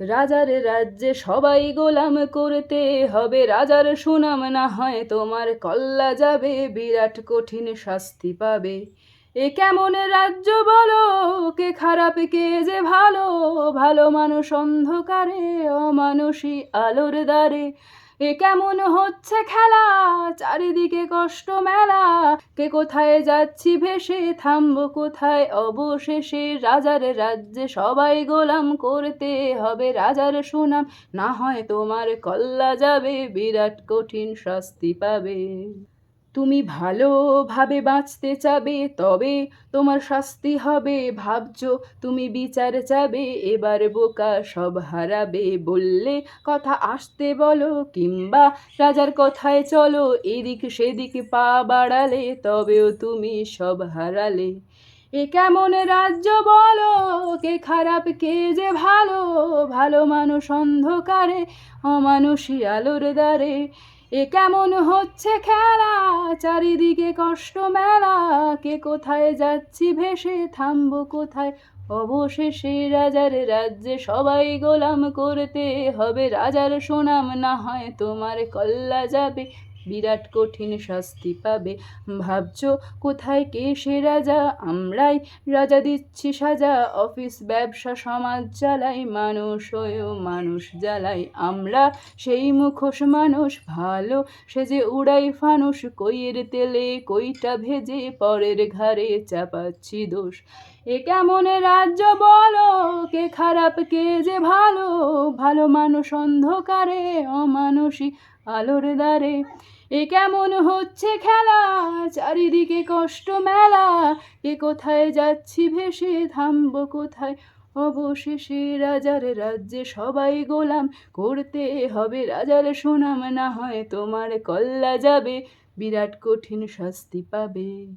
রাজার রাজ্যে সবাই গোলাম করতে হবে, রাজার সুনাম না হয় তোমার কল্লা যাবে, বিরাট কঠিন শাস্তি পাবে। এ কেমন রাজ্য বলো, কে খারাপ কে যে ভালো, ভালো মানুষ অন্ধকারে, অমানুষী আলোর দ্বারে। এ কেমন হচ্ছে খেলা, চারিদিকে কষ্ট মেলা, কে কোথায় যাচ্ছি ভেসে, থামবো কোথায় অবশেষে। রাজার রাজ্যে সবাই গোলাম করতে হবে, রাজার সুনাম না হয় তোমার কল্লা যাবে, বিরাট কঠিন শাস্তি পাবে। তুমি ভালোভাবে বাঁচতে চাবে, তবে তোমার শাস্তি হবে, ভাবছো তুমি বিচার চাবে, এবার বোকা সব হারাবে। বললে কথা আসতে বলো, কিংবা রাজার কথায় চলো, এদিক সেদিক পা বাড়ালে, তবেও তুমি সব হারালে। এ কেমন রাজ্য বলো, কে খারাপ কে যে ভালো, ভালো মানুষ অন্ধকারে, অমানুষী আলোর দ্বারে। এ কেমন হচ্ছে খেলা, চারিদিকে কষ্ট মেলা, কে কোথায় যাচ্ছি ভেসে, থামবো কোথায় অবশেষে। রাজার রাজ্যে সবাই গোলাম করতে হবে, রাজার সুনাম না হয় তোমার কল্লা যাবে, বিরাট কঠিন শাস্তি পাবে। ভাবছো কোথায় কে সে রাজা, আমরাই রাজা দিচ্ছি সাজা, অফিস ব্যবসা সমাজ চালাই, মানুষ হয়েও মানুষ জ্বালাই। আমরা সেই মুখোশ মানুষ, ভালো সেজে উড়াই ফানুস, কইয়ের তেলে কইটা ভেজে, পরের ঘাড়ে চাপাচ্ছি দোষ। এ কেমন রাজ্য বলো, কে খারাপ কে যে ভালো, ভালো মানুষ অন্ধকারে, অমানুষী আলোর দ্বারে। এ কেমন হচ্ছে খেলা, চারিদিকে কষ্ট মেলা, কে কোথায় যাচ্ছি ভেসে, থামবো কোথায় অবশেষে। রাজার রাজ্যে সবাই গোলাম করতে হবে, রাজার সুনাম না হয় তোমার কল্লা যাবে, বিরাট কঠিন শাস্তি পাবে।